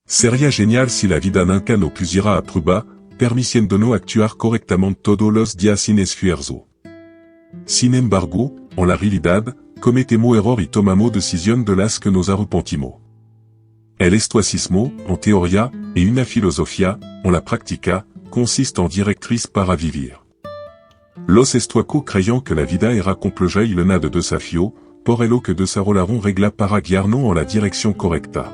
Sería genial si la vida nunca no pusiera a prueba, permitiéndonos actuar correctamente todos los días sin esfuerzo. Sin embargo, en la realidad, cometemos error y tomamos decisiones de las que nos arrepentimos. El estoicismo, en teoría, et una filosofía, en la práctica, consiste en directrices para vivir. Los estoicos creyendo que la vida era compleja y llena de desafíos, por ello que desarrollaron reglas para guiarnos en la dirección correcta.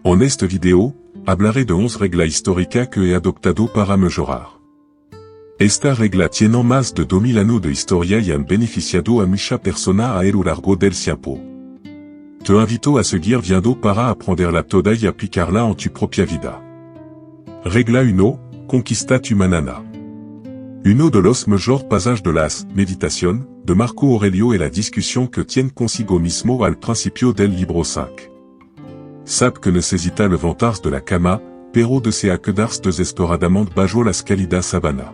En esta video, hablaré de 11 reglas históricas que he adoptado para mejorar. Estas reglas tienen más de 2000 años de historia y han beneficiado a muchas personas a lo largo del tiempo. Te invito a seguir viendo para aprenderla toda y aplicarla en tu propia vida. Regla 1, conquista tu mañana. Uno de los mejores pasajes de las Meditación de Marco Aurelio es la discusión que tiene consigo mismo al principio del libro 5. Sabe que necesita levantarse de la cama, pero desea quedarse desesperadamente bajo la escalida sabana.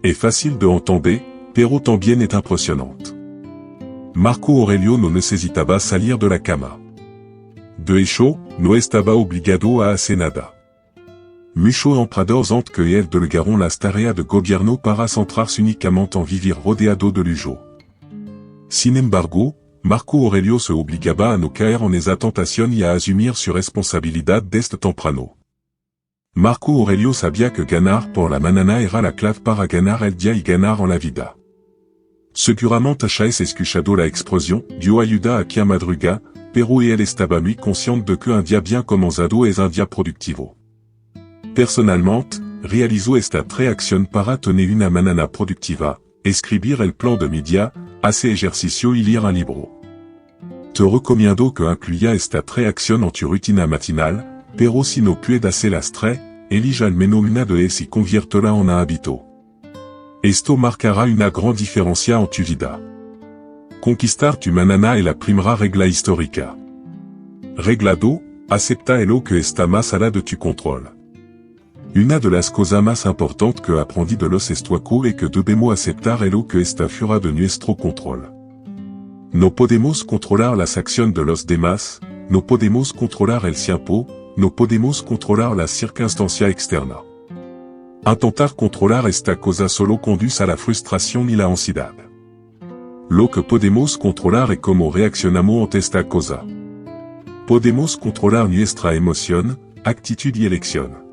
Es fácil de entender, pero también es impresionante. Marco Aurelio no necesitaba salir de la cama. De hecho, no estaba obligado a hacer nada. Muchos emperadores antes que él delegaron las tareas de gobierno para centrarse únicamente en vivir rodeado de lujo. Sin embargo, Marco Aurelio se obligaba a no caer en esa tentación y a asumir su responsabilidad desde temprano. Marco Aurelio sabía que ganar por la mañana era la clave para ganar el día y ganar en la vida. Seguramente hayas escuchado la expresión, Dios ayuda a quien madruga, pero él estaba muy consciente de que un día bien comenzado es un día productivo. Personalmente, realizó esta reacción para tener una mañana productiva, escribir el plan de mi día, hacer ejercicio y leer un libro. Te recomiendo que incluya esta reacción en tu rutina matinal, pero si no puedes hacer las tres, elige al menos una de ellas y conviértela en un hábito. Esto marcará una gran diferencia en tu vida. Conquistar tu mañana es la primera regla histórica. Regla 2, acepta lo que está más allá de tu control. Una de las cosas más importantes que aprendí de los estoicos es que debemos aceptar lo que está fuera de nuestro control. No podemos controlar las acciones de los demás, no podemos controlar el tiempo, no podemos controlar las circunstancias externas. Intentar controlar esta cosa solo conduce a la frustración y la ansiedad. Lo que podemos controlar es cómo reaccionamos ante esta cosa. Podemos controlar nuestra emoción, actitud y elección.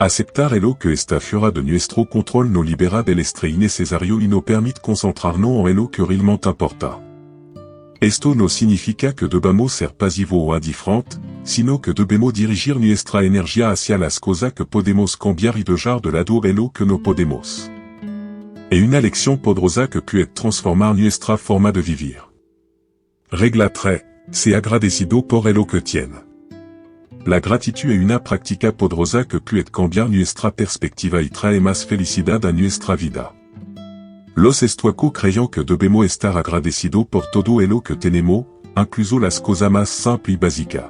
Aceptar lo que está fuera de nuestro control nos libera del estrés innecesario y nos permite concentrarnos en lo que realmente importa. Esto no significa que debamos ser pasivos o indiferentes, sino que debemos dirigir nuestra energía hacia las cosas que podemos cambiar y dejar de lado lo que no podemos. Es una lección poderosa que puede transformar nuestra forma de vivir. Regla 3. Sé agradecido por lo que tiene. La gratitud es una práctica poderosa que puede cambiar nuestra perspectiva y trae más felicidad a nuestra vida. Los estoicos creían que debemos estar agradecidos por todo lo que tenemos, incluso las cosas más simples y básicas.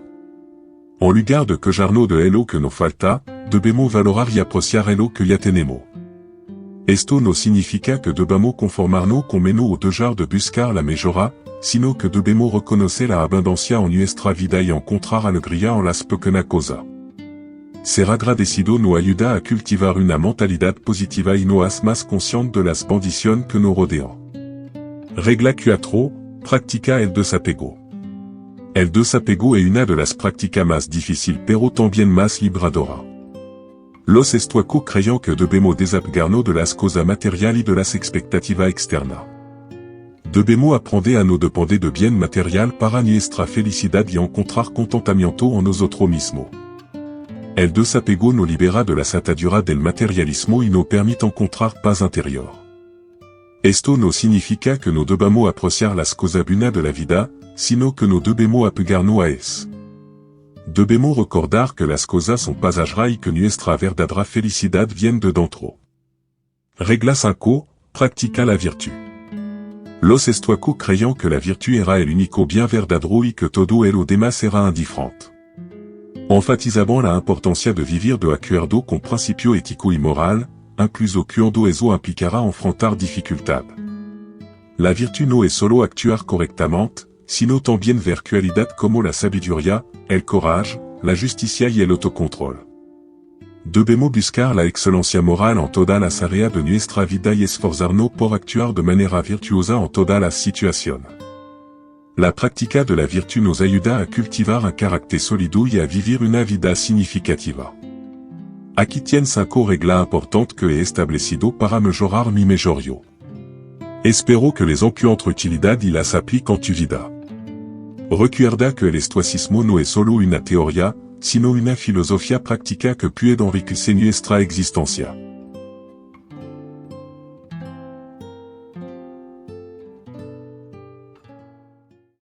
En lugar de quejarnos de lo que nos falta, debemos valorar y apreciar lo que ya tenemos. Esto no significa que debamos conformarnos con menos o dejar de buscar la mejora, sino que debemos reconocer la abundancia en nuestra vida y encontrar alegría en las pequeñas cosas. Ser agradecido nos ayuda a cultivar una mentalidad positiva y nos hace más conscientes de las bendiciones que nos rodean. Regla 4. Practica el desapego. El desapego es una de las prácticas más difíciles pero también más liberadoras. Los estoicos creían que debemos desapegarnos de las cosas materiales y de las expectativas externas. Debemos aprender a no depender de bien material para nuestra felicidad y encontrar contentamiento en nosotros mismos. El desapego nos libera de las ataduras del materialismo y nos permite encontrar paz interior. Esto no significa que no debamos apreciar las cosas buenas de la vida, sino que no debemos apegarnos a ellas. Debemos recordar que las cosas son pasajeras y que nuestra verdadera felicidad viene de dentro. Regla 5. Practica la virtud. Los estoicos creían que la virtud era el único bien verdadero y que todo lo demás era indiferente. Enfatizaban la importancia de vivir de acuerdo con principios éticos y moral, incluso cuando eso implicará enfrentar dificultades. La virtud no es solo actuar correctamente, sino también ver cualidades como la sabiduría, el coraje, la justicia y el autocontrol. Debemos buscar la excelencia moral en todas las áreas de nuestra vida y esforzarnos por actuar de manera virtuosa en todas las situaciones. La práctica de la virtud nos ayuda a cultivar un carácter sólido y a vivir una vida significativa. Aquí tienen 5 reglas importantes que he establecido para mejorar mi mejorio. Espero que les encuentres utilidad y las apliques en tu vida. Recuerda que el estoicismo no es solo una teoría, sino una filosofía práctica que puede enriquecer nuestra existencia.